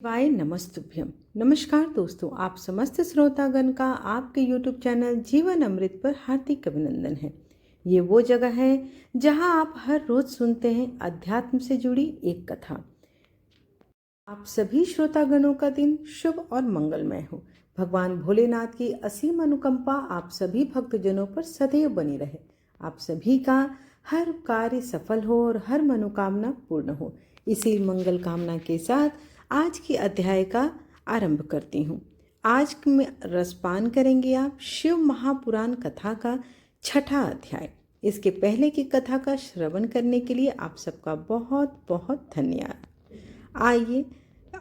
वाय नमस्तुभ्यम। नमस्कार दोस्तों, आप समस्त श्रोतागण का आपके YouTube चैनल जीवन अमृत पर हार्दिक अभिनंदन है। ये वो जगह है जहां आप हर रोज सुनते हैं अध्यात्म से जुड़ी एक कथा। आप सभी श्रोतागणों का दिन शुभ और मंगलमय हो। भगवान भोलेनाथ की असीम अनुकंपा आप सभी भक्तजनों पर सदैव बनी रहे। आप सभी का हर कार्य सफल हो और हर मनोकामना पूर्ण हो। इसी मंगल कामना के साथ आज की अध्याय का आरंभ करती हूँ। आज में रसपान करेंगे आप शिव महापुराण कथा का छठा अध्याय। इसके पहले की कथा का श्रवण करने के लिए आप सबका बहुत बहुत धन्यवाद। आइए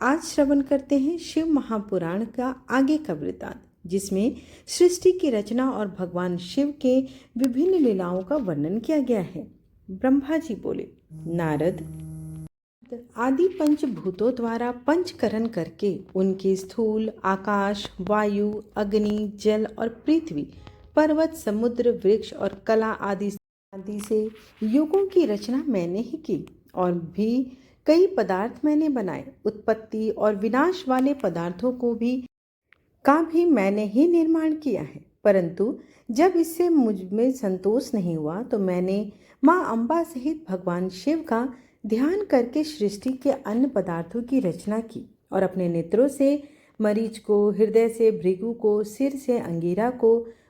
आज श्रवण करते हैं शिव महापुराण का आगे का वृत्तांत, जिसमें सृष्टि की रचना और भगवान शिव के विभिन्न लीलाओं का वर्णन किया गया है। ब्रह्मा जी बोले, नारद, आदि पंचभूतों द्वारा पंचकरण करके उनके स्थूल आकाश, वायु, अग्नि, जल और पृथ्वी, पर्वत, समुद्र, वृक्ष और कला आदि से युगों की रचना मैंने ही की और भी कई पदार्थ मैंने बनाए। उत्पत्ति और विनाश वाले पदार्थों का भी मैंने ही निर्माण किया है। परंतु जब इससे मुझ में संतोष नहीं हुआ तो मैंने माँ अम्बा सहित भगवान शिव का ध्यान करके सृष्टि के अन्य पदार्थों की रचना की और अपने नेत्रों से मरीच को, हृदय से भृगु को, सिर से अंगिरा को,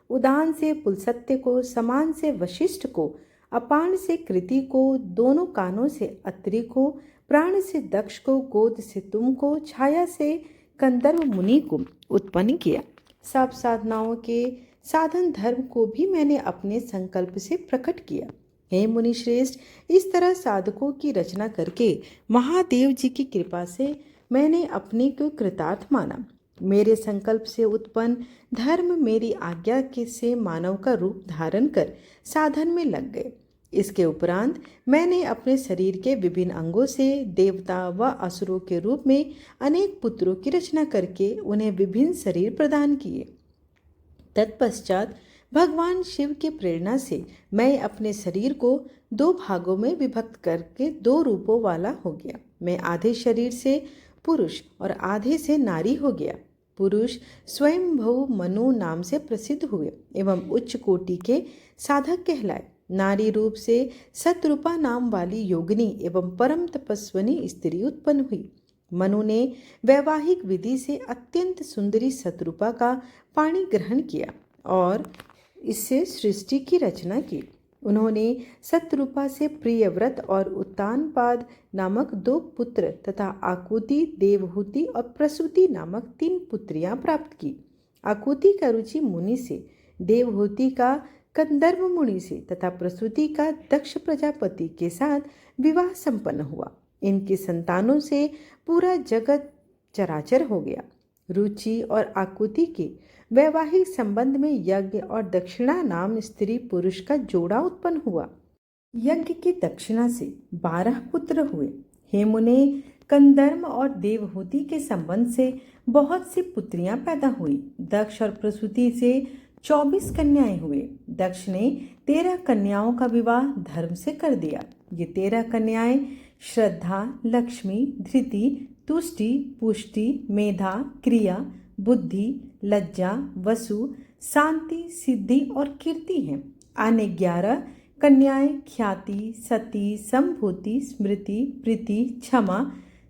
उदान से पुलसत्य को, समान से वशिष्ठ को, अपान से कृति को, दोनों कानों से अत्रि को, प्राण से दक्ष को, गोद से तुम को, छाया से कंदर्व मुनि को उत्पन्न किया। सब साधनाओं के साधन धर्म को भी मैंने अपने संकल्प से प्रकट किया। हे मुनि श्रेष्ठ, इस तरह साधकों की रचना करके महादेव जी की कृपा से मैंने अपने को कृतार्थ माना। मेरे संकल्प से उत्पन्न धर्म मेरी आज्ञा के से मानव का रूप धारण कर साधन में लग गए। इसके उपरांत मैंने अपने शरीर के विभिन्न अंगों से देवता व असुरों के रूप में अनेक पुत्रों की रचना करके उन्हें विभिन्न शरीर प्रदान किए। तत्पश्चात भगवान शिव की प्रेरणा से मैं अपने शरीर को दो भागों में विभक्त करके दो रूपों वाला हो गया। मैं आधे शरीर से पुरुष और आधे से नारी हो गया। पुरुष स्वयंभू मनु नाम से प्रसिद्ध हुए एवं उच्च कोटि के साधक कहलाए। नारी रूप से सतरूपा नाम वाली योगिनी एवं परम तपस्विनी स्त्री उत्पन्न हुई। मनु ने वैवाहिक विधि से अत्यंत सुंदरी सतरूपा का पाणी ग्रहण किया और इससे सृष्टि की रचना की। उन्होंने सतरूपा से प्रियव्रत और उत्तानपाद नामक दो पुत्र तथा आकुति, देवहूति और प्रसूति नामक 3 पुत्रियां प्राप्त की। आकुति का रुचि मुनि से, देवहूति का कंदर्व मुनि से तथा प्रसूति का दक्ष प्रजापति के साथ विवाह संपन्न हुआ। इनकी संतानों से पूरा जगत चराचर हो गया। रुचि और आकुति के वैवाहिक संबंध में यज्ञ और दक्षिणा नाम स्त्री पुरुष का जोड़ा उत्पन्न हुआ। यज्ञ की दक्षिणा से 12 पुत्र हुए। हे मुने, कंदर्व और देवहूति के संबंध से बहुत सी पुत्रियां पैदा हुई। दक्ष और प्रसूति से 24 कन्याएं हुए। दक्ष ने 13 कन्याओं का विवाह धर्म से कर दिया। ये 13 कन्याएं श्रद्धा, लक्ष्मी, धृति, तुष्टि, पुष्टि, मेधा, क्रिया, बुद्धि, लज्जा, वसु, शांति, सिद्धि और कीर्ति हैं। अन्य 11 कन्याएं ख्याति, सती, संभूति, स्मृति, प्रीति, क्षमा,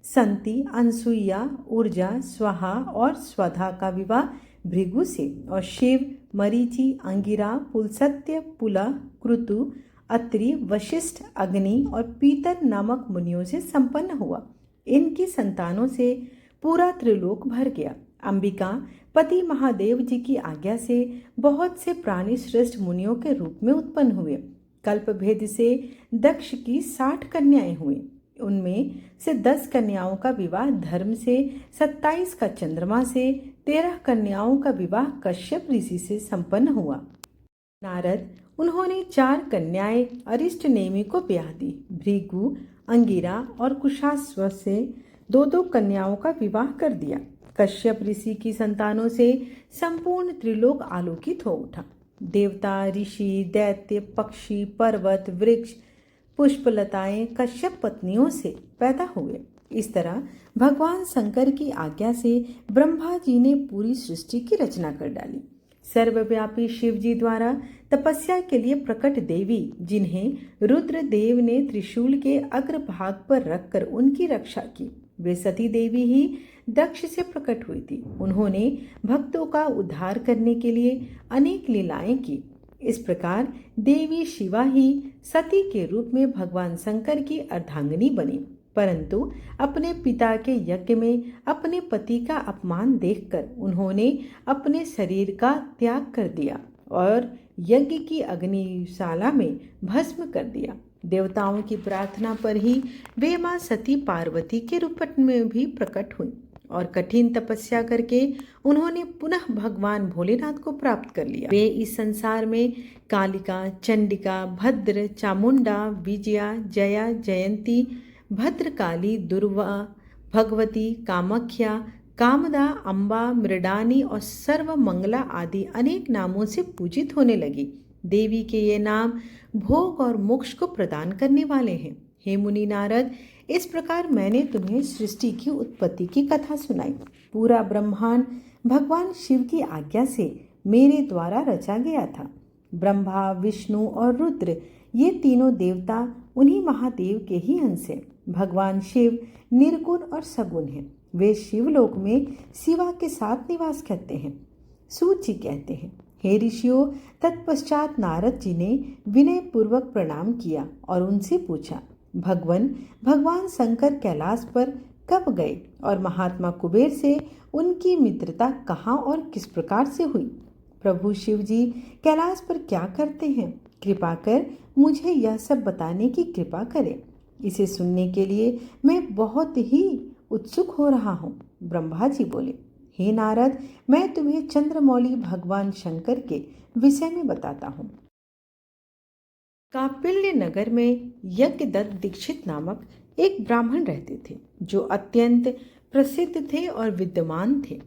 संति, अनसुईया, ऊर्जा, स्वाहा और स्वधा का विवाह भृगु से और शिव, मरीचि, अंगिरा, पुलसत्य, पुला, क्रतु, अत्रि, वशिष्ठ, अग्नि और पीतर नामक मुनियों से संपन्न हुआ। इनकी संतानों से पूरा त्रिलोक भर गया। अंबिका पति महादेव जी की आज्ञा से बहुत से प्राणी श्रेष्ठ मुनियों के रूप में उत्पन्न हुए। कल्प भेद से दक्ष की 60 कन्याएं हुई। उनमें से 10 कन्याओं का विवाह धर्म से, 27 का चंद्रमा से, 13 कन्याओं का विवाह कश्यप ऋषि से संपन्न हुआ। नारद, उन्होंने 4 कन्याएं अरिष्ट नेमि को ब्याह दी। भृगु, अंगिरा और कुशास्व से 2-2 कन्याओं का विवाह कर दिया। कश्यप ऋषि की संतानों से संपूर्ण त्रिलोक आलोकित हो उठा। देवता, ऋषि, दैत्य, पक्षी, पर्वत, वृक्ष, पुष्पलताएं कश्यप पत्नियों से पैदा हुए। इस तरह भगवान शंकर की आज्ञा से ब्रह्मा जी ने पूरी सृष्टि की रचना कर डाली। सर्वव्यापी शिव जी द्वारा तपस्या के लिए प्रकट देवी, जिन्हें रुद्रदेव ने त्रिशूल के अग्रभाग पर रखकर उनकी रक्षा की, वे सती देवी ही दक्ष से प्रकट हुई थी। उन्होंने भक्तों का उद्धार करने के लिए अनेक लीलाएं की। इस प्रकार देवी शिवा ही सती के रूप में भगवान शंकर की अर्धांगिनी बनी, परंतु अपने पिता के यज्ञ में अपने पति का अपमान देखकर उन्होंने अपने शरीर का त्याग कर दिया और यज्ञ की अग्निशाला में भस्म कर दिया। देवताओं की प्रार्थना पर ही वे मां सती पार्वती के रूप में भी प्रकट हुई और कठिन तपस्या करके उन्होंने पुनः भगवान भोलेनाथ को प्राप्त कर लिया। वे इस संसार में कालिका, चंडिका, भद्र, चामुंडा, विजया, जया, जयंती, भद्रकाली, दुर्वा, भगवती, कामाख्या, कामदा, अम्बा, मृडानी और सर्वमंगला आदि अनेक नामों से पूजित होने लगी। देवी के ये नाम भोग और मोक्ष को प्रदान करने वाले हैं। हे मुनि नारद, इस प्रकार मैंने तुम्हें सृष्टि की उत्पत्ति की कथा सुनाई। पूरा ब्रह्मांड भगवान शिव की आज्ञा से मेरे द्वारा रचा गया था। ब्रह्मा, विष्णु और रुद्र, ये तीनों देवता उन्हीं महादेव के ही अंश हैं। भगवान शिव निर्गुण और सगुण हैं। वे शिवलोक में शिवा के साथ निवास करते हैं। सूत जी कहते हैं, हे ऋषियों, तत्पश्चात नारद जी ने विनय पूर्वक प्रणाम किया और उनसे पूछा, भगवान शंकर कैलाश पर कब गए और महात्मा कुबेर से उनकी मित्रता कहाँ और किस प्रकार से हुई? प्रभु शिव जी कैलाश पर क्या करते हैं? कृपा कर मुझे यह सब बताने की कृपा करें। इसे सुनने के लिए मैं बहुत ही उत्सुक हो रहा हूँ। ब्रह्मा जी बोले, हे नारद, मैं तुम्हें चंद्रमौली भगवान शंकर के विषय में बताता हूँ। कापिल्य नगर में यज्ञदत्त दीक्षित नामक एक ब्राह्मण रहते थे, जो अत्यंत प्रसिद्ध थे और विद्वान थे।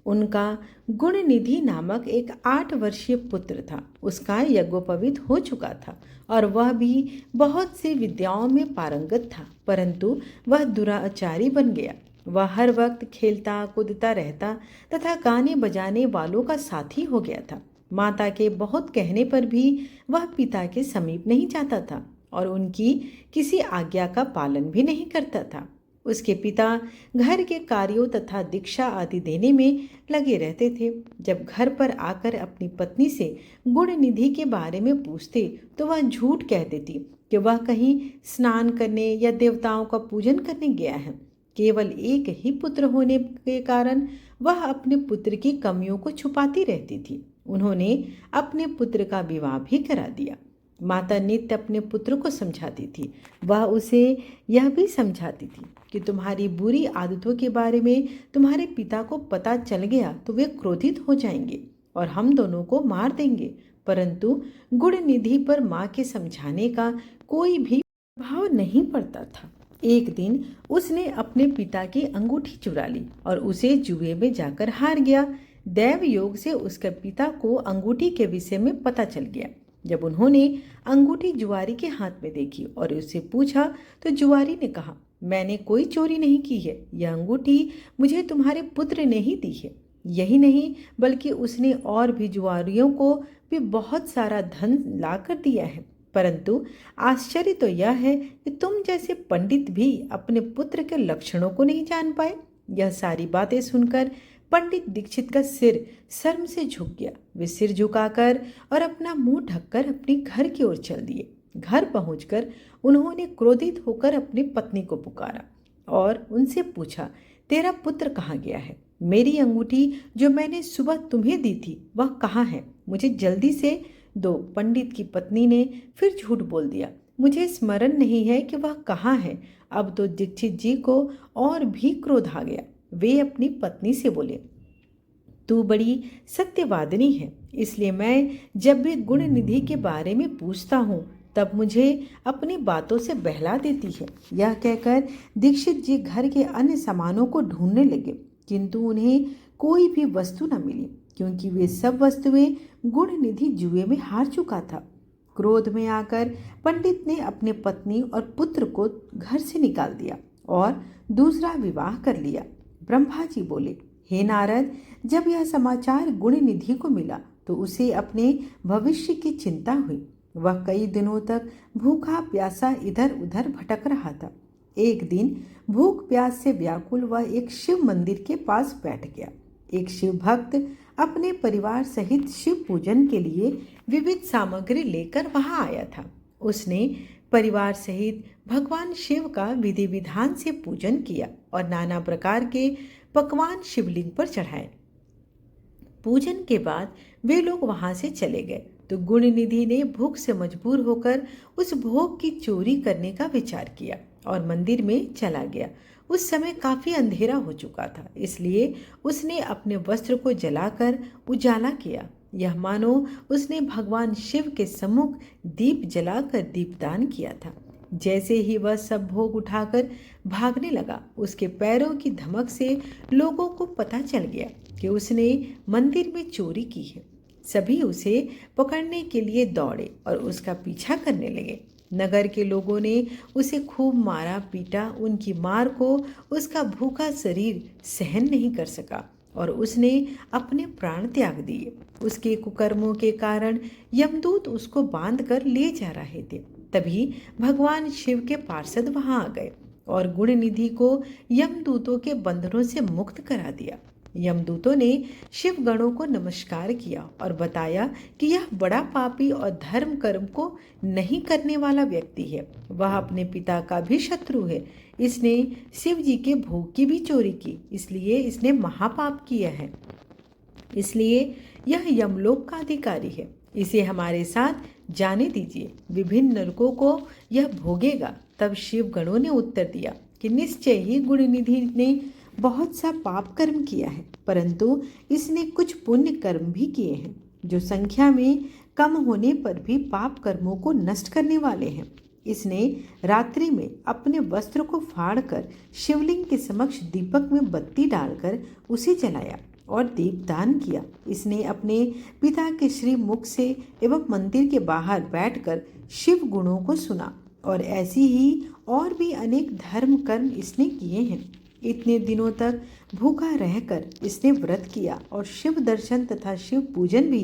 उनका गुणनिधि नामक एक 8 वर्षीय पुत्र था। उसका यज्ञोपवीत हो चुका था और वह भी बहुत सी विद्याओं में पारंगत था, परंतु वह दुराचारी बन गया। वह हर वक्त खेलता कूदता रहता तथा गाने बजाने वालों का साथी हो गया था। माता के बहुत कहने पर भी वह पिता के समीप नहीं जाता था और उनकी किसी आज्ञा का पालन भी नहीं करता था। उसके पिता घर के कार्यों तथा दीक्षा आदि देने में लगे रहते थे। जब घर पर आकर अपनी पत्नी से गुणनिधि के बारे में पूछते तो वह झूठ कह देती कि वह कहीं स्नान करने या देवताओं का पूजन करने गया है। केवल एक ही पुत्र होने के कारण वह अपने पुत्र की कमियों को छुपाती रहती थी। उन्होंने अपने पुत्र का विवाह भी करा दिया। माता नित्य अपने पुत्र को समझाती थी। वह उसे यह भी समझाती थी कि तुम्हारी बुरी आदतों के बारे में तुम्हारे पिता को पता चल गया तो वे क्रोधित हो जाएंगे और हम दोनों को मार देंगे। परंतु गुणनिधि पर माँ के समझाने का कोई भी प्रभाव नहीं पड़ता था। एक दिन उसने अपने पिता की अंगूठी चुरा ली और उसे जुए में जाकर हार गया। दैव योग से उसके पिता को अंगूठी के विषय में पता चल गया। जब उन्होंने अंगूठी जुआरी के हाथ में देखी और उससे पूछा तो जुआरी ने कहा, मैंने कोई चोरी नहीं की है, यह अंगूठी मुझे तुम्हारे पुत्र ने ही दी है। यही नहीं बल्कि उसने और भी जुआरियों को भी बहुत सारा धन ला कर दिया है। परंतु आश्चर्य तो यह है कि तुम जैसे पंडित भी अपने पुत्र के लक्षणों को नहीं जान पाए। यह सारी बातें सुनकर पंडित दीक्षित का सिर शर्म से झुक गया। वे सिर झुकाकर और अपना मुंह ढककर अपने घर की ओर चल दिए। घर पहुंचकर उन्होंने क्रोधित होकर अपनी पत्नी को पुकारा और उनसे पूछा, तेरा पुत्र कहाँ गया है? मेरी अंगूठी जो मैंने सुबह तुम्हें दी थी वह कहाँ है? मुझे जल्दी से दो। पंडित की पत्नी ने फिर झूठ बोल दिया, मुझे स्मरण नहीं है कि वह कहाँ है। अब तो दीक्षित जी को और भी क्रोध आ गया। वे अपनी पत्नी से बोले, तू बड़ी सत्यवादिनी है, इसलिए मैं जब भी गुणनिधि के बारे में पूछता हूँ तब मुझे अपनी बातों से बहला देती है। यह कहकर दीक्षित जी घर के अन्य सामानों को ढूंढने लगे, किंतु उन्हें कोई भी वस्तु न मिली, क्योंकि वे सब वस्तुएं गुणनिधि जुए में हार चुका था। क्रोध में आकर पंडित ने अपने पत्नी और पुत्र को घर से निकाल दिया और दूसरा विवाह कर लिया। ब्रह्मा जी बोले, हे नारद, जब यह समाचार गुण निधि को मिला तो उसे अपने भविष्य की चिंता हुई। वह कई दिनों तक भूखा प्यासा इधर उधर भटक रहा था। एक दिन भूख प्यास से व्याकुल वह एक शिव मंदिर के पास बैठ गया। एक शिव भक्त अपने परिवार सहित शिव पूजन के लिए विविध सामग्री लेकर वहां आया था। उसने परिवार सहित भगवान शिव का विधि विधान से पूजन किया और नाना प्रकार के पकवान शिवलिंग पर चढ़ाए। पूजन के बाद वे लोग वहां से चले गए तो गुण निधि ने भूख से मजबूर होकर उस भोग की चोरी करने का विचार किया और मंदिर में चला गया। उस समय काफी अंधेरा हो चुका था, इसलिए उसने अपने वस्त्र को जलाकर उजाला किया। यह मानो उसने भगवान शिव के सम्मुख दीप जलाकर दीपदान किया था। जैसे ही वह सब भोग उठाकर भागने लगा, उसके पैरों की धमक से लोगों को पता चल गया कि उसने मंदिर में चोरी की है। सभी उसे पकड़ने के लिए दौड़े और उसका पीछा करने लगे। नगर के लोगों ने उसे खूब मारा पीटा। उनकी मार को उसका भूखा शरीर सहन नहीं कर सका और उसने अपने प्राण त्याग दिए। उसके कुकर्मों के कारण यमदूत उसको बांध कर ले जा रहे थे। तभी भगवान शिव के पार्षद वहां आ गए और गुण निधि को यमदूतों के बंधनों से मुक्त करा दिया। यमदूतों ने शिव गणों को नमस्कार किया और बताया कि यह बड़ा पापी और धर्म कर्म को नहीं करने वाला व्यक्ति है। वह अपने पिता का भी शत्रु है। इसने शिव जी के भोग की भी चोरी की, इसलिए इसने महापाप किया है। इसलिए यह यमलोक का अधिकारी है। इसे हमारे साथ जाने दीजिए, विभिन्न नरकों को यह भोगेगा। तब शिव गणों ने उत्तर दिया कि निश्चय ही गुण निधि ने बहुत सा पाप कर्म किया है, परंतु इसने कुछ पुण्य कर्म भी किए हैं जो संख्या में कम होने पर भी पाप कर्मों को नष्ट करने वाले हैं। इसने रात्रि में अपने वस्त्र को फाड़कर शिवलिंग के समक्ष दीपक में बत्ती डालकर उसे जलाया और दीपदान किया। इसने अपने पिता के श्री मुख से एवं मंदिर के बाहर बैठकर शिव गुणों को सुना और ऐसी ही और भी अनेक धर्म कर्म इसने किए हैं। इतने दिनों तक भूखा रहकर इसने व्रत किया और शिव दर्शन तथा शिव पूजन भी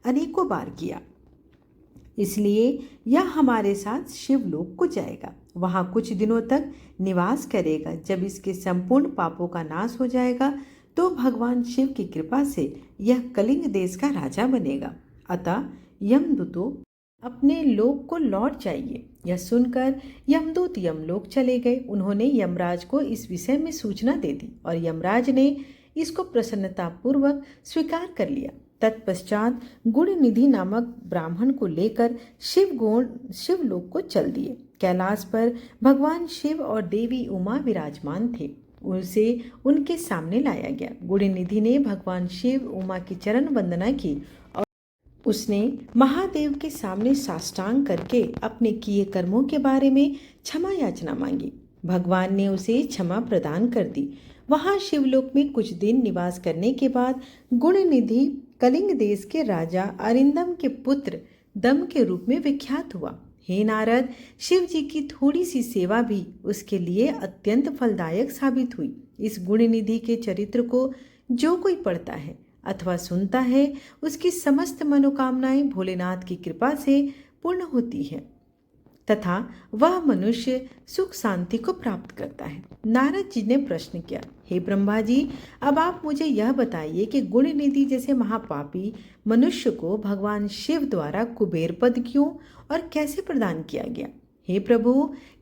अनेकों बार किया। इसलिए यह हमारे साथ शिवलोक को जाएगा, वहां कुछ दिनों तक निवास करेगा। जब इसके संपूर्ण पापों का नाश हो जाएगा तो भगवान शिव की कृपा से यह कलिंग देश का राजा बनेगा। अतः यमदूतों, अपने लोक को लौट जाइए। यह सुनकर यमदूत यमलोक चले गए। उन्होंने यमराज को इस विषय में सूचना दे दी और यमराज ने इसको प्रसन्नतापूर्वक स्वीकार कर लिया। तत्पश्चात गुण निधि नामक ब्राह्मण को लेकर शिवलोक को चल दिए। कैलाश पर भगवान शिव और देवी उमा विराजमान थे। उसे उनके सामने लाया गया। गुण निधि ने भगवान शिव उमा की चरण वंदना की और उसने महादेव के सामने साष्टांग करके अपने किए कर्मों के बारे में क्षमा याचना मांगी। भगवान ने उसे क्षमा प्रदान कर दी। वहां शिवलोक में कुछ दिन निवास करने के बाद गुण निधि कलिंग देश के राजा अरिंदम के पुत्र दम के रूप में विख्यात हुआ। हे नारद, शिव जी की थोड़ी सी सेवा भी उसके लिए अत्यंत फलदायक साबित हुई। इस गुण निधि के चरित्र को जो कोई पढ़ता है अथवा सुनता है, उसकी समस्त मनोकामनाएं भोलेनाथ की कृपा से पूर्ण होती है तथा वह मनुष्य सुख शांति को प्राप्त करता है। नारद जी ने प्रश्न किया, हे ब्रह्मा जी, अब आप मुझे यह बताइए कि गुण निधि जैसे महापापी मनुष्य को भगवान शिव द्वारा कुबेर पद क्यों और कैसे प्रदान किया गया? हे प्रभु,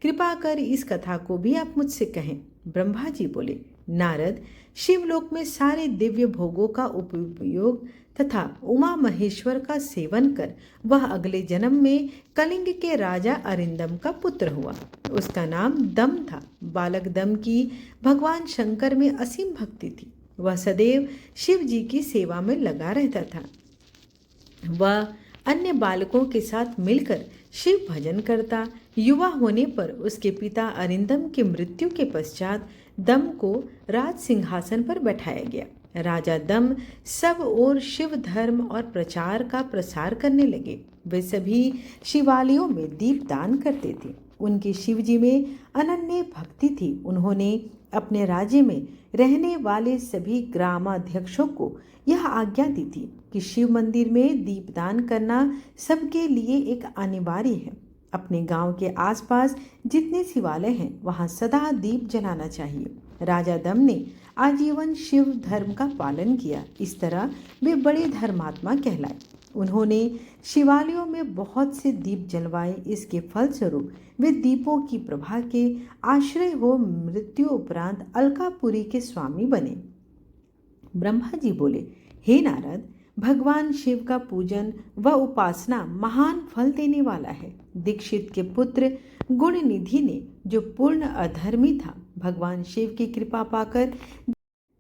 कृपा कर इस कथा को भी आप मुझसे कहें। ब्रह्मा जी बोले, नारद, शिवलोक में सारे दिव्य भोगों का उपयोग तथा उमा महेश्वर का सेवन कर वह अगले जन्म में कलिंग के राजा अरिंदम का पुत्र हुआ। उसका नाम दम था। बालक दम की भगवान शंकर में असीम भक्ति थी। वह सदैव शिव जी की सेवा में लगा रहता था। वह अन्य बालकों के साथ मिलकर शिव भजन करता। युवा होने पर उसके पिता अरिंदम की मृत्यु के पश्चात दम को राज सिंहासन पर बैठाया गया। राजा दम सब ओर शिव धर्म और प्रचार का प्रसार करने लगे। वे सभी शिवालयों में दीपदान करते थे। उनकी शिव जी में अनन्य भक्ति थी। उन्होंने अपने राज्य में रहने वाले सभी ग्रामाध्यक्षों को यह आज्ञा दी थी कि शिव मंदिर में दीपदान करना सबके लिए एक अनिवार्य है। अपने गांव के आसपास जितने शिवालय हैं वहां सदा दीप जलाना चाहिए। राजा दम ने आजीवन शिव धर्म का पालन किया। इस तरह वे बड़े धर्मात्मा कहलाए। उन्होंने शिवालयों में बहुत से दीप जलवाए। इसके फलस्वरूप वे दीपों की प्रभा के आश्रय हो मृत्यु उपरांत अलकापुरी के स्वामी बने। ब्रह्मा जी बोले, हे नारद, भगवान शिव का पूजन व उपासना महान फल देने वाला है। दीक्षित के पुत्र गुणनिधि ने, जो पूर्ण अधर्मी था, भगवान शिव की कृपा पाकर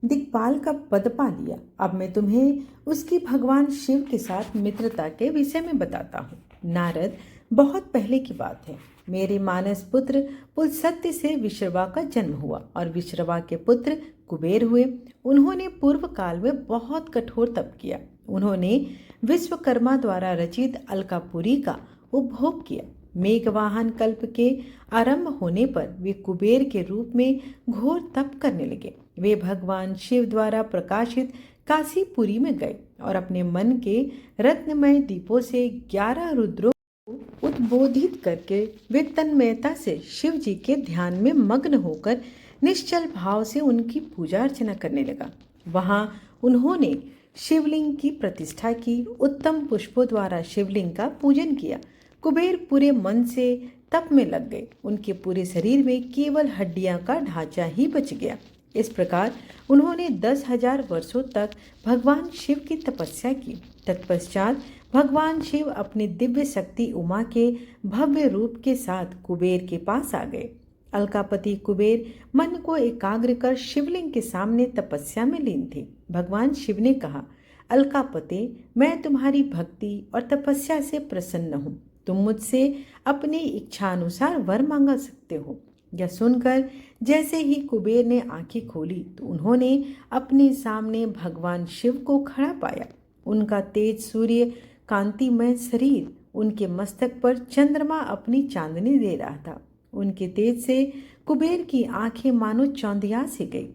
दिक्पाल का पद पा लिया। अब मैं तुम्हें उसकी भगवान शिव के साथ मित्रता के विषय में बताता हूँ। नारद, बहुत पहले की बात है। मेरे मानस पुत्र पुलसत्य से विश्रवा का जन्म हुआ और विश्रवा के पुत्र कुबेर हुए। उन्होंने पूर्व काल में बहुत कठोर तप किया। उन्होंने विश्वकर्मा द्वारा रचित अलकापुरी का उपभोग किया। मेघवाहन कल्प के आरंभ होने पर वे कुबेर के रूप में घोर तप करने लगे। वे भगवान शिव द्वारा प्रकाशित काशीपुरी में गए और अपने मन के रत्नमय दीपों से 11 रुद्रों को उद्बोधित करके वे तन्मयता से शिव जी के ध्यान में मग्न होकर निश्चल भाव से उनकी पूजा अर्चना करने लगा। वहां उन्होंने शिवलिंग की प्रतिष्ठा की। उत्तम पुष्पों द्वारा शिवलिंग का पूजन किया। कुबेर पूरे मन से तप में लग गए। उनके पूरे शरीर में केवल हड्डियां का ढांचा ही बच गया। इस प्रकार उन्होंने 10,000 वर्षों तक भगवान शिव की तपस्या की। तत्पश्चात भगवान शिव अपनी दिव्य शक्ति उमा के भव्य रूप के साथ कुबेर के पास आ गए। अलकापति कुबेर मन को एकाग्र कर शिवलिंग के सामने तपस्या में लीन थे। भगवान शिव ने कहा, अलकापते, मैं तुम्हारी भक्ति और तपस्या से प्रसन्न हूँ। तुम मुझसे अपनी इच्छानुसार वर मांग सकते हो। यह सुनकर जैसे ही कुबेर ने आंखें खोली तो उन्होंने अपने सामने भगवान शिव को खड़ा पाया। उनका तेज सूर्य कांतिमय शरीर, उनके मस्तक पर चंद्रमा अपनी चांदनी दे रहा था। उनके तेज से कुबेर की आंखें मानो चौंधिया से गई।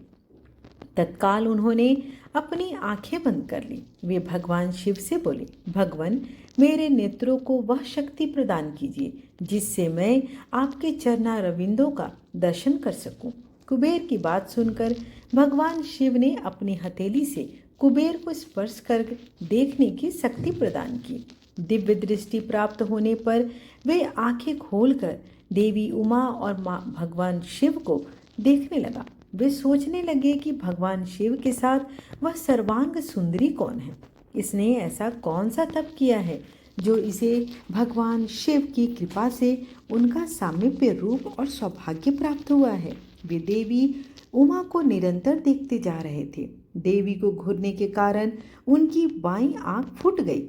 तत्काल उन्होंने अपनी आंखें बंद कर ली। वे भगवान शिव से बोले, भगवान, मेरे नेत्रों को वह शक्ति प्रदान कीजिए जिससे मैं आपके चरणारविंदों का दर्शन कर सकूं। कुबेर की बात सुनकर भगवान शिव ने अपनी हथेली से कुबेर को स्पर्श कर देखने की शक्ति प्रदान की। दिव्य दृष्टि प्राप्त होने पर वे आंखें खोलकर देवी उमा और भगवान शिव को देखने लगा। वे सोचने लगे कि भगवान शिव के साथ वह सर्वांग सुंदरी कौन है। इसने ऐसा कौन सा तप किया है जो इसे भगवान शिव की कृपा से उनका सामीप्य रूप और सौभाग्य प्राप्त हुआ है। वे देवी उमा को निरंतर देखते जा रहे थे। देवी को घूरने के कारण उनकी बाईं आंख फूट गई।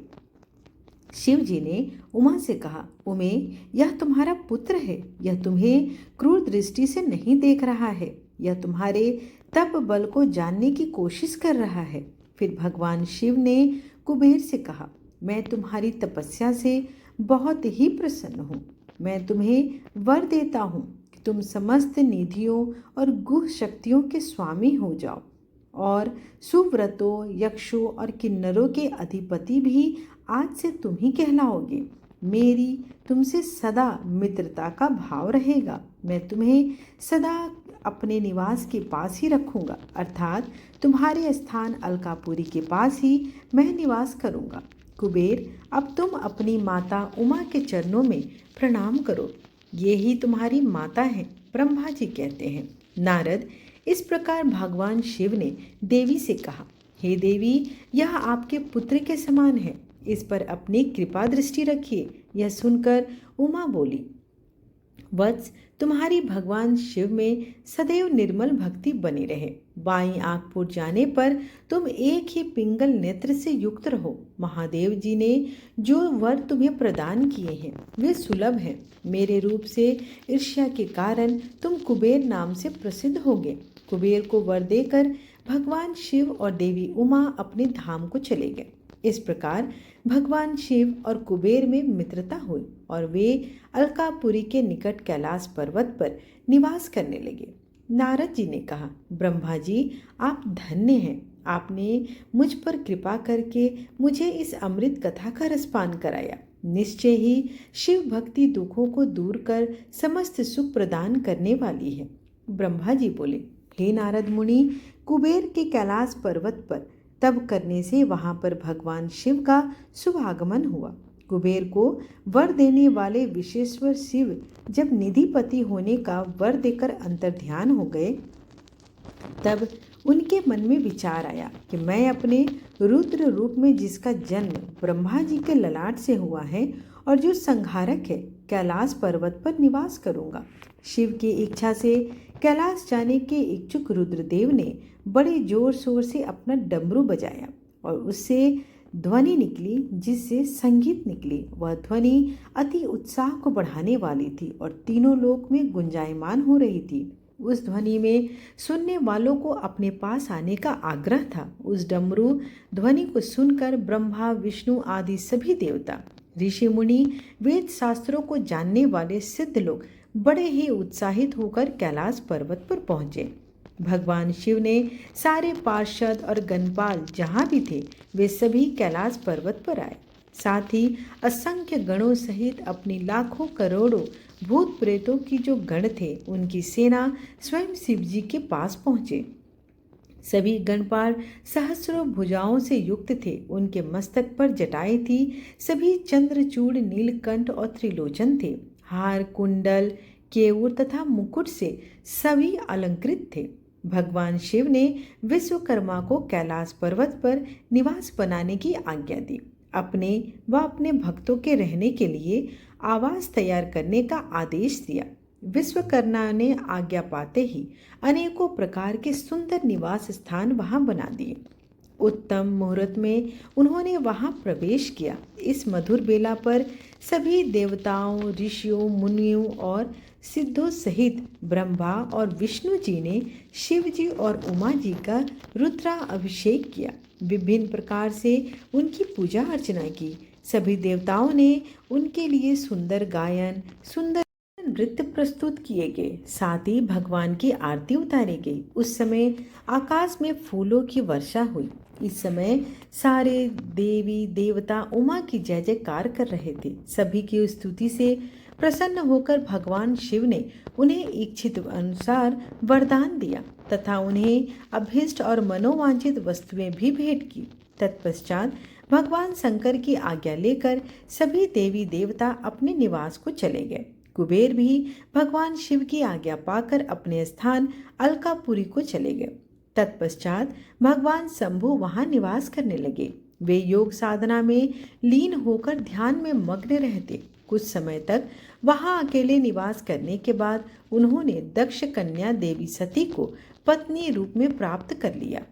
शिव जी ने उमा से कहा, उमे, यह तुम्हारा पुत्र है। यह तुम्हें क्रूर दृष्टि से नहीं देख रहा है। यह तुम्हारे तप बल को जानने की कोशिश कर रहा है। फिर भगवान शिव ने कुबेर से कहा, मैं तुम्हारी तपस्या से बहुत ही प्रसन्न हूँ। मैं तुम्हें वर देता हूँ कि तुम समस्त निधियों और गुह शक्तियों के स्वामी हो जाओ और सुव्रतों, यक्षों और किन्नरों के अधिपति भी आज से तुम ही कहलाओगे। मेरी तुमसे सदा मित्रता का भाव रहेगा। मैं तुम्हें सदा अपने निवास के पास ही रखूंगा, अर्थात तुम्हारे स्थान अलकापुरी के पास ही मैं निवास करूंगा। कुबेर, अब तुम अपनी माता उमा के चरणों में प्रणाम करो। ये ही तुम्हारी माता है, ब्रह्मा जी कहते हैं। नारद, इस प्रकार भगवान शिव ने देवी से कहा, हे देवी, यह आपके पुत्र के समान है। इस पर अपनी कृपा दृष्टि रखिए। यह सुनकर उमा बोली, वत्स, तुम्हारी भगवान शिव में सदैव निर्मल भक्ति बनी रहे। बाईं आंख फूट जाने पर तुम एक ही पिंगल नेत्र से युक्त रहो। महादेव जी ने जो वर तुम्हें प्रदान किए हैं वे सुलभ हैं। मेरे रूप से ईर्ष्या के कारण तुम कुबेर नाम से प्रसिद्ध होगे। कुबेर को वर देकर भगवान शिव और देवी उमा अपने धाम को चले गए। इस प्रकार भगवान शिव और कुबेर में मित्रता हुई और वे अलकापुरी के निकट कैलाश पर्वत पर निवास करने लगे। नारद जी ने कहा, ब्रह्मा जी, आप धन्य हैं। आपने मुझ पर कृपा करके मुझे इस अमृत कथा का रसपान कराया। निश्चय ही शिव भक्ति दुखों को दूर कर समस्त सुख प्रदान करने वाली है। ब्रह्मा जी बोले, हे नारद मुनि, कुबेर के कैलाश पर्वत पर तप करने से वहां पर भगवान शिव का शुभ आगमन हुआ। कुबेर को वर देने वाले विश्वेश्वर शिव जब निधिपति होने का वर देकर अंतर्ध्यान हो गए, तब उनके मन में विचार आया कि मैं अपने रुद्र रूप में, जिसका जन्म ब्रह्मा जी के ललाट से हुआ है और जो संहारक है, कैलाश पर्वत पर निवास करूंगा। शिव की इच्छा से कैलाश जाने के इच्छुक रुद्रदेव ने बड़े जोर शोर से अपना डमरू बजाया और उससे ध्वनि निकली, जिससे संगीत निकली। वह ध्वनि अति उत्साह को बढ़ाने वाली थी और तीनों लोक में गुंजायमान हो रही थी। उस ध्वनि में सुनने वालों को अपने पास आने का आग्रह था। उस डमरू ध्वनि को सुनकर ब्रह्मा, विष्णु आदि सभी देवता, ऋषि मुनि, वेद शास्त्रों को जानने वाले सिद्ध लोग बड़े ही उत्साहित होकर कैलाश पर्वत पर पहुंचे। भगवान शिव ने सारे पार्षद और गणपाल जहाँ भी थे, वे सभी कैलाश पर्वत पर आए। साथ ही असंख्य गणों सहित अपनी लाखों करोड़ों भूत प्रेतों की जो गण थे, उनकी सेना स्वयं शिव जी के पास पहुँचे। सभी गणपाल सहस्रों भुजाओं से युक्त थे। उनके मस्तक पर जटाएं थी। सभी चंद्रचूड़, नीलकंठ और त्रिलोचन थे। हार, कुंडल, केयूर तथा मुकुट से सभी अलंकृत थे। भगवान शिव ने विश्वकर्मा को कैलाश पर्वत पर निवास बनाने की आज्ञा दी। अपने व अपने भक्तों के रहने के लिए आवास तैयार करने का आदेश दिया। विश्वकर्मा ने आज्ञा पाते ही अनेकों प्रकार के सुंदर निवास स्थान वहां बना दिए। उत्तम मुहूर्त में उन्होंने वहां प्रवेश किया। इस मधुर बेला पर सभी देवताओं, ऋषियों, मुनियों और सिद्धों सहित ब्रह्मा और विष्णु जी ने शिव जी और उमा जी का रुद्रा अभिषेक किया। विभिन्न प्रकार से उनकी पूजा अर्चना की। सभी देवताओं ने उनके लिए सुंदर गायन, सुंदर नृत्य प्रस्तुत किए गए। साथ ही भगवान की आरती उतारी गई। उस समय आकाश में फूलों की वर्षा हुई। इस समय सारे देवी देवता उमा की जय जयकार कर रहे थे। सभी की स्तुति से प्रसन्न होकर भगवान शिव ने उन्हें इच्छित अनुसार वरदान दिया तथा उन्हें अभीष्ट और मनोवांछित वस्तुएं भी भेंट की। तत्पश्चात भगवान शंकर की आज्ञा लेकर सभी देवी देवता अपने निवास को चले गए। कुबेर भी भगवान शिव की आज्ञा पाकर अपने स्थान अलकापुरी को चले गए। तत्पश्चात भगवान शंभु वहां निवास करने लगे। वे योग साधना में लीन होकर ध्यान में मग्न रहते। कुछ समय तक वहां अकेले निवास करने के बाद उन्होंने दक्ष कन्या देवी सती को पत्नी रूप में प्राप्त कर लिया।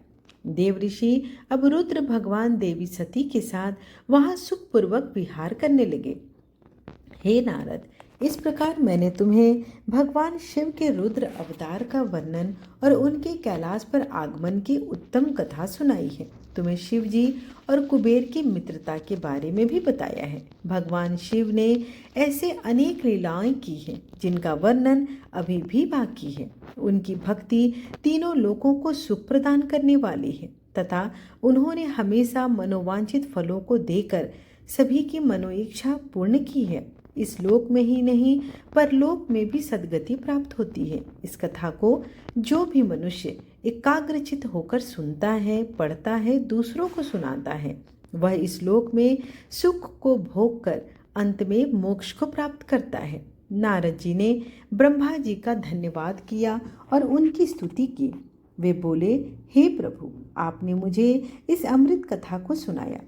देव ऋषि अब रुद्र भगवान देवी सती के साथ वहां सुखपूर्वक विहार करने लगे। हे नारद, इस प्रकार मैंने तुम्हें भगवान शिव के रुद्र अवतार का वर्णन और उनके कैलाश पर आगमन की उत्तम कथा सुनाई है। तुम्हें शिव जी और कुबेर की मित्रता के बारे में भी बताया है। भगवान शिव ने ऐसे अनेक लीलाएं की हैं जिनका वर्णन अभी भी बाकी है। उनकी भक्ति तीनों लोकों को सुख प्रदान करने वाली है तथा उन्होंने हमेशा मनोवांछित फलों को देकर सभी की मनोइच्छा पूर्ण की है। इस लोक में ही नहीं, परलोक में भी सद्गति प्राप्त होती है। इस कथा को जो भी मनुष्य एकाग्रचित होकर सुनता है, पढ़ता है, दूसरों को सुनाता है, वह इस लोक में सुख को भोग कर अंत में मोक्ष को प्राप्त करता है। नारद जी ने ब्रह्मा जी का धन्यवाद किया और उनकी स्तुति की। वे बोले, हे प्रभु, आपने मुझे इस अमृत कथा को सुनाया।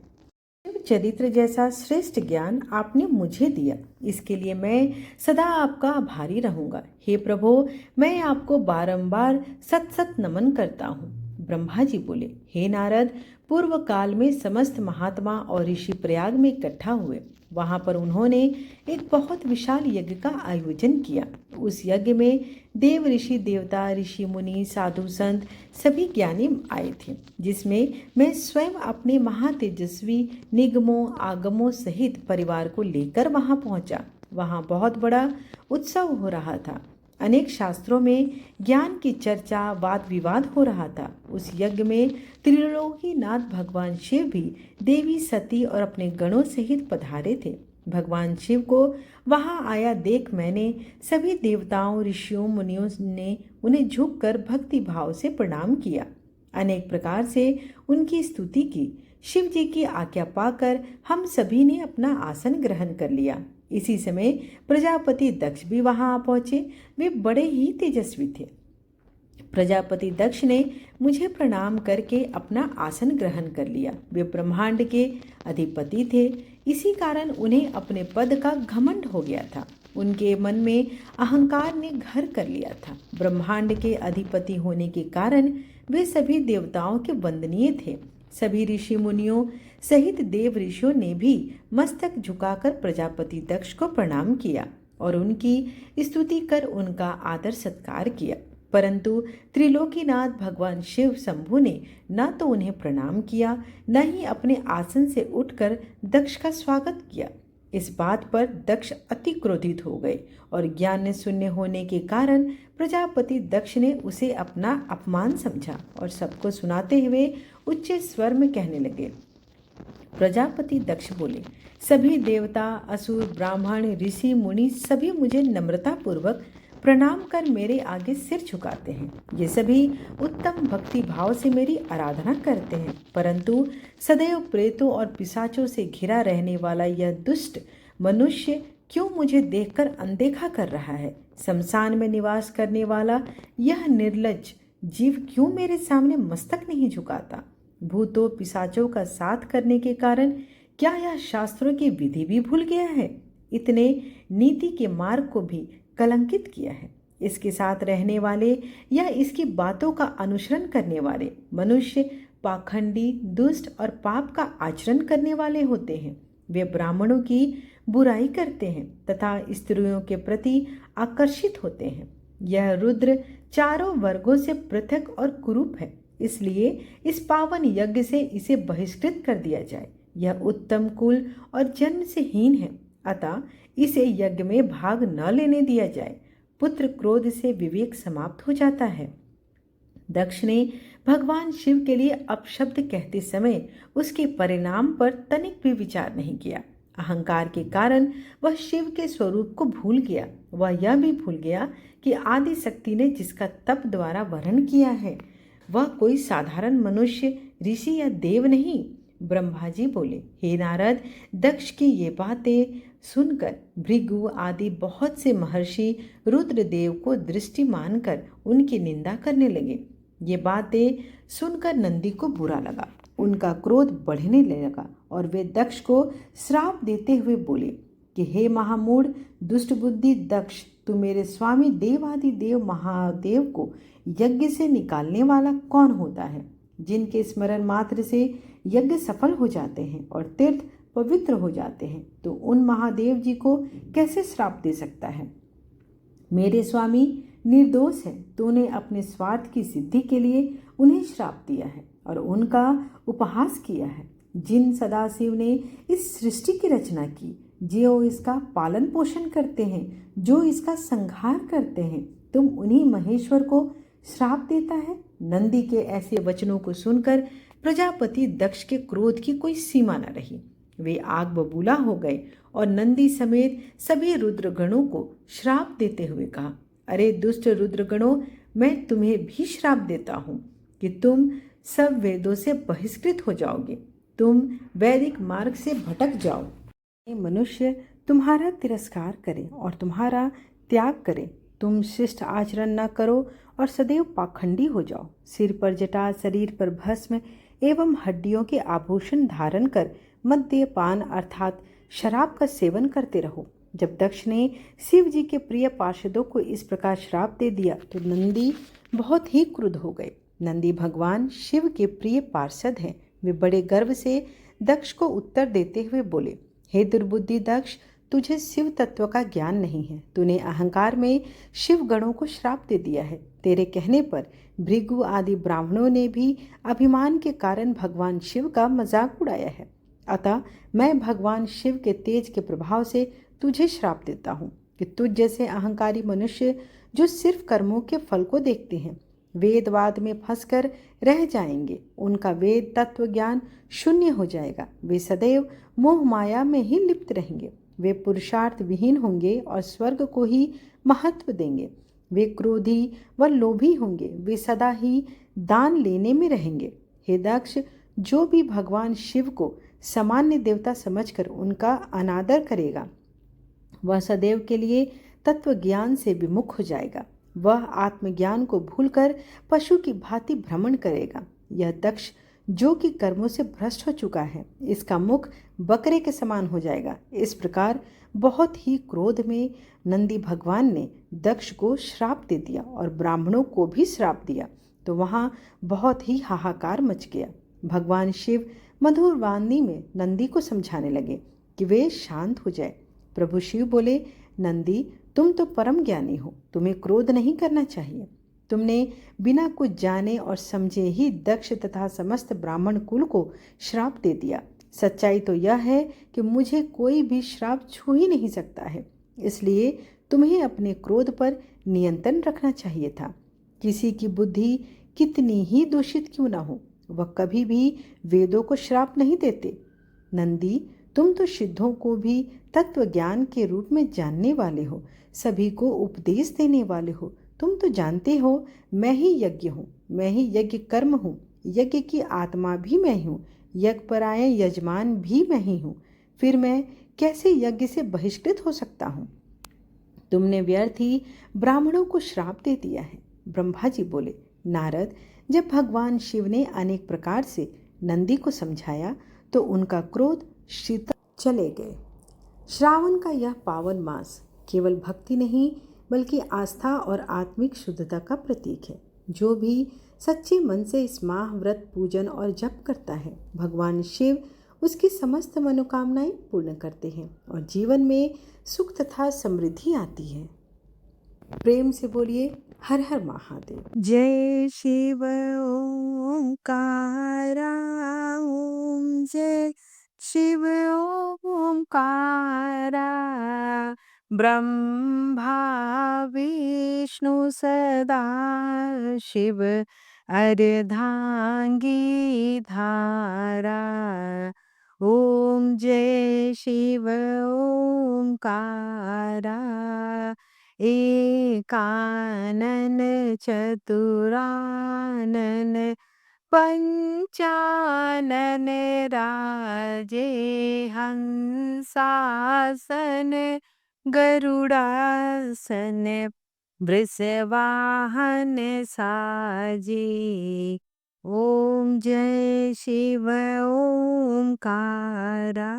चरित्र जैसा श्रेष्ठ ज्ञान आपने मुझे दिया, इसके लिए मैं सदा आपका आभारी रहूंगा। हे प्रभु, मैं आपको बारंबार सत सत नमन करता हूँ। ब्रह्मा जी बोले, हे नारद, पूर्व काल में समस्त महात्मा और ऋषि प्रयाग में इकट्ठा हुए। वहां पर उन्होंने एक बहुत विशाल यज्ञ का आयोजन किया। उस यज्ञ में देव ऋषि देवता, ऋषि मुनि, साधु संत, सभी ज्ञानी आए थे, जिसमें मैं स्वयं अपने महातेजस्वी निगमों आगमों सहित परिवार को लेकर वहां पहुंचा। वहां बहुत बड़ा उत्सव हो रहा था। अनेक शास्त्रों में ज्ञान की चर्चा, वाद विवाद हो रहा था। उस यज्ञ में त्रिलोकीनाथ भगवान शिव भी देवी सती और अपने गणों सहित पधारे थे। भगवान शिव को वहां आया देख मैंने सभी देवताओं, ऋषियों, मुनियों ने उन्हें झुककर भक्ति भाव से प्रणाम किया। अनेक प्रकार से उनकी स्तुति की। शिव जी की आज्ञा पाकर हम सभी ने अपना आसन ग्रहण कर लिया। इसी समय प्रजापति दक्ष भी वहां आ पहुंचे। वे बड़े ही तेजस्वी थे। प्रजापति दक्ष ने मुझे प्रणाम करके अपना आसन ग्रहण कर लिया। वे ब्रह्मांड के अधिपति थे। इसी कारण उन्हें अपने पद का घमंड हो गया था। उनके मन में अहंकार ने घर कर लिया था। ब्रह्मांड के अधिपति होने के कारण वे सभी देवताओं के वंदनीय थे। सभी ऋषि मुनियों सहित देव ऋषियों ने भी मस्तक झुकाकर प्रजापति दक्ष को प्रणाम किया और उनकी स्तुति कर उनका आदर सत्कार किया। परंतु त्रिलोकीनाथ भगवान शिव शंभु ने न तो उन्हें प्रणाम किया, न ही अपने आसन से उठकर दक्ष का स्वागत किया। इस बात पर दक्ष अति क्रोधित हो गए और ज्ञान शून्य होने के कारण प्रजापति दक्ष ने उसे अपना अपमान समझा और सबको सुनाते हुए उच्च स्वर में कहने लगे। प्रजापति दक्ष बोले, सभी देवता, असुर, ब्राह्मण, ऋषि, मुनि सभी मुझे नम्रता पूर्वक प्रणाम कर मेरे आगे सिर झुकाते हैं। ये सभी उत्तम भक्ति भाव से मेरी आराधना करते हैं, परंतु सदैव प्रेतों और पिशाचों से घिरा रहने वाला यह दुष्ट मनुष्य क्यों मुझे देखकर अनदेखा कर रहा है? शमशान में निवास करने वाला यह निर्लज्ज जीव क्यों मेरे सामने मस्तक नहीं झुकाता? भूतों पिशाचों का साथ करने के कारण क्या यह शास्त्रों की विधि भी भूल गया है? इतने नीति के मार्ग को भी कलंकित किया है। इसके साथ रहने वाले या इसकी बातों का अनुसरण करने वाले मनुष्य पाखंडी, दुष्ट और पाप का आचरण करने वाले होते हैं। वे ब्राह्मणों की बुराई करते हैं तथा स्त्रियों के प्रति आकर्षित होते हैं। यह रुद्र चारों वर्गों से पृथक और कुरूप है, इसलिए इस पावन यज्ञ से इसे बहिष्कृत कर दिया जाए। यह उत्तम कुल और जन्म से हीन है, अतः इसे यज्ञ में भाग न लेने दिया जाए। पुत्र क्रोध से विवेक समाप्त हो जाता है। दक्ष ने भगवान शिव के लिए अपशब्द कहते समय उसके परिणाम पर तनिक भी विचार नहीं किया। अहंकार के कारण वह शिव के स्वरूप को भूल गया। वह यह भी भूल गया कि आदि शक्ति ने जिसका तप द्वारा वर्ण किया है वह कोई साधारण मनुष्य, ऋषि या देव नहीं। ब्रह्मा जी बोले, हे नारद, दक्ष की ये बातें सुनकर भृगु आदि बहुत से महर्षि रुद्रदेव को दृष्टि मानकर उनकी निंदा करने लगे। ये बातें सुनकर नंदी को बुरा लगा। उनका क्रोध बढ़ने लगा और वे दक्ष को श्राप देते हुए बोले कि हे महामूढ़, दुष्ट बुद्धि दक्ष, तू मेरे स्वामी देवादि देव महादेव को यज्ञ से निकालने वाला कौन होता है? जिनके स्मरण मात्र से यज्ञ सफल हो जाते हैं और तीर्थ पवित्र हो जाते हैं, तो उन महादेव जी को कैसे श्राप दे सकता है? मेरे स्वामी निर्दोष है। तूने अपने स्वार्थ की सिद्धि के लिए उन्हें श्राप दिया है और उनका उपहास किया है। जिन सदाशिव ने इस सृष्टि की रचना की, जो इसका पालन पोषण करते हैं, जो इसका संहार करते हैं, तुम उन्हीं महेश्वर को श्राप देता है। नंदी के ऐसे वचनों को सुनकर प्रजापति दक्ष के क्रोध की कोई सीमा न रही। वे आग बबूला हो गए और नंदी समेत सभी रुद्रगणों को श्राप देते हुए कहा, अरे दुष्ट रुद्रगणों, मैं तुम्हें भी श्राप देता हूँ कि तुम सब वेदों से बहिष्कृत हो जाओगे। तुम वैदिक मार्ग से भटक जाओ। ये मनुष्य तुम्हारा तिरस्कार करे और तुम्हारा त्याग करे। तुम शिष्ट आचरण न करो और सदैव पाखंडी हो जाओ। सिर पर जटा, शरीर पर भस्म एवं हड्डियों के आभूषण धारण कर मद्यपान अर्थात शराब का सेवन करते रहो। जब दक्ष ने शिव जी के प्रिय पार्षदों को इस प्रकार श्राप दे दिया तो नंदी बहुत ही क्रुद्ध हो गए। नंदी भगवान शिव के प्रिय पार्षद हैं। वे बड़े गर्व से दक्ष को उत्तर देते हुए बोले, हे दुर्बुद्धि दक्ष, तुझे शिव तत्व का ज्ञान नहीं है। तूने अहंकार में शिव गणों को श्राप दे दिया है। तेरे कहने पर भृगु आदि ब्राह्मणों ने भी अभिमान के कारण भगवान शिव का मजाक उड़ाया है। अतः मैं भगवान शिव के तेज के प्रभाव से तुझे श्राप देता हूँ कि तुझ जैसे अहंकारी मनुष्य जो सिर्फ कर्मों के फल को देखते हैं, वेदवाद में फंसकर रह जाएंगे। उनका वेद तत्व ज्ञान शून्य हो जाएगा। वे सदैव मोह माया में ही लिप्त रहेंगे। वे पुरुषार्थ विहीन होंगे और स्वर्ग को ही महत्व देंगे। वे क्रोधी व लोभी होंगे। वे सदा ही दान लेने में रहेंगे। हे दक्ष, जो भी भगवान शिव को सामान्य देवता समझकर उनका अनादर करेगा, वह सदैव के लिए तत्व ज्ञान से विमुख हो जाएगा। वह आत्मज्ञान को भूलकर पशु की भांति भ्रमण करेगा। यह दक्ष जो कि कर्मों से भ्रष्ट हो चुका है, इसका मुख बकरे के समान हो जाएगा। इस प्रकार बहुत ही क्रोध में नंदी भगवान ने दक्ष को श्राप दे दिया और ब्राह्मणों को भी श्राप दिया। तो वहाँ बहुत ही हाहाकार मच गया। भगवान शिव मधुर वाणी में नंदी को समझाने लगे कि वे शांत हो जाए। प्रभु शिव बोले, नंदी, तुम तो परम ज्ञानी हो, तुम्हें क्रोध नहीं करना चाहिए। तुमने बिना कुछ जाने और समझे ही दक्ष तथा समस्त ब्राह्मण कुल को श्राप दे दिया। सच्चाई तो यह है कि मुझे कोई भी श्राप छू ही नहीं सकता है। इसलिए तुम्हें अपने क्रोध पर नियंत्रण रखना चाहिए था। किसी की बुद्धि कितनी ही दूषित क्यों न हो, वह कभी भी वेदों को श्राप नहीं देते। नंदी, तुम तो सिद्धों को भी तत्व ज्ञान के रूप में जानने वाले हो, सभी को उपदेश देने वाले हो। तुम तो जानते हो मैं ही यज्ञ हूँ, मैं ही यज्ञ कर्म हूँ, यज्ञ की आत्मा भी मैं हूँ, यज्ञपरायण यजमान भी मैं ही हूँ। फिर मैं कैसे यज्ञ से बहिष्कृत हो सकता हूँ? तुमने व्यर्थ ही ब्राह्मणों को श्राप दे दिया है। ब्रह्मा जी बोले, नारद, जब भगवान शिव ने अनेक प्रकार से नंदी को समझाया तो उनका क्रोध शीतल चले गए। श्रावण का यह पावन मास केवल भक्ति नहीं बल्कि आस्था और आत्मिक शुद्धता का प्रतीक है। जो भी सच्चे मन से इस माह व्रत पूजन और जप करता है, भगवान शिव उसकी समस्त मनोकामनाएं पूर्ण करते हैं और जीवन में सुख तथा समृद्धि आती है। प्रेम से बोलिए, हर हर महादेव। जय शिव ओंकारा, ओम जय शिव ओंकारा। ब्रह्मा विष्णु सदा शिव, अर्धांगी धारा। ओम जय शिव ओंकारा, एकानन चतुरानन पंचानन राजे। हंसासन गरुड़ासन वृषवाहन साजे। ओम जय शिव ओंकारा।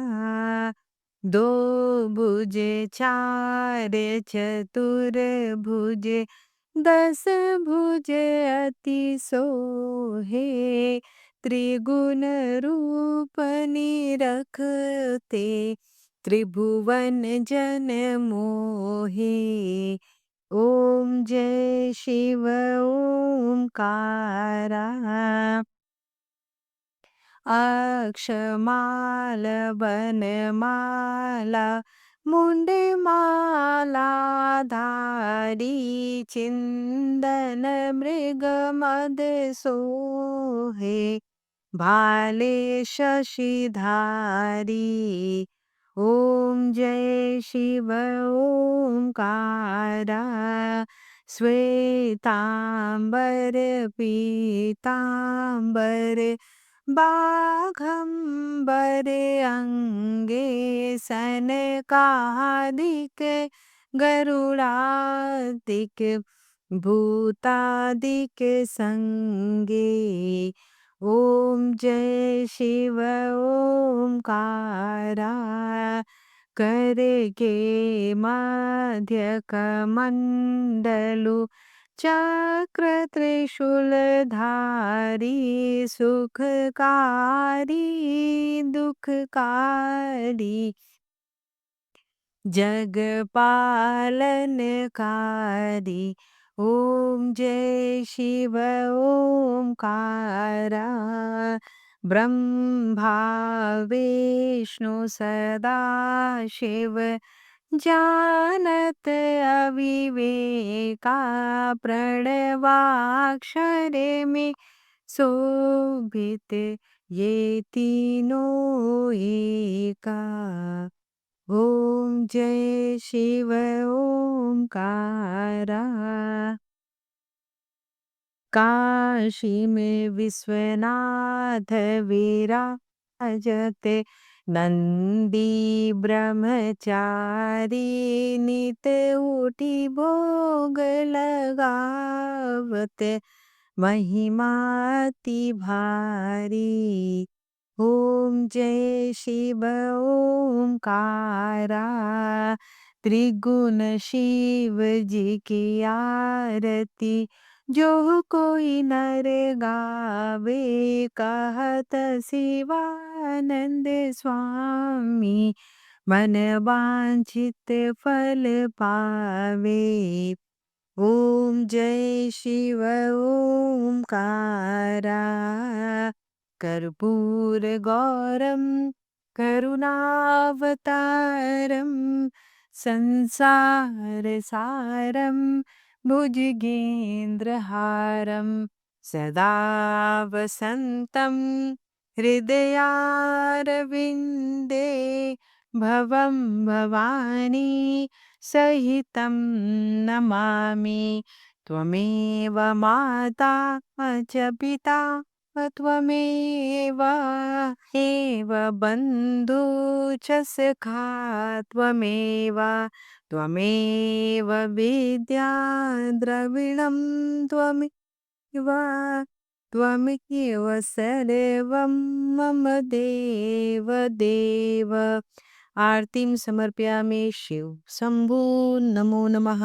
दो भुजे चार चतुर भुजे, दस भुजे अति सोहे। त्रिगुण रूप निरखते, त्रिभुवन जन मोहे। ओम जय शिव ओंकारा। अक्षमाल वनमाला मुंडमाला धारी। चिंदन मृगमद सोहे, भाले शशिधारी। ओम जय शिव ओंकारा। श्वेतांबर पीतांबर बाघंबर अंगे। सनकादिक गरुड़ादिक भूतादिक संगे। ओम जय शिव ओंकारा। कर के मध्य कमंडलु, चक्र त्रिशूलधारी सुखकारी दुखकारी जगपालनकारी ओम जय शिव ओमकारा ब्रह्मा विष्णु सदा शिव जानत अविवेका प्रणवाक्षरे में शोभित ये तीनों एका ओम जय शिव ओमकारा काशी में विश्वनाथ विराजते नंदी ब्रह्मचारी नित उठी भोग लगावते महिमाति भारी ओम जय शिव ओमकारा त्रिगुण शिव जी की आरती जो कोई नर गावे कहत शिवानंद स्वामी मन वांछित फल पावे ओम जय शिव ओमकारा कर्पूर गौरम करुणावतारम संसार सारम भुजगेन्द्रहारं सदा वसन्तं हृदयारविन्दे भवं भवानी सहितं नमामि त्वमेव माता च पिता त्वमेव एव बन्धु च सखा त्वमेव त्वमेव विद्या द्रविणं त्वमेव त्वमेव सर्वं मम देव देव आरतीं समर्पयामि शिव शंभो नमो नमः।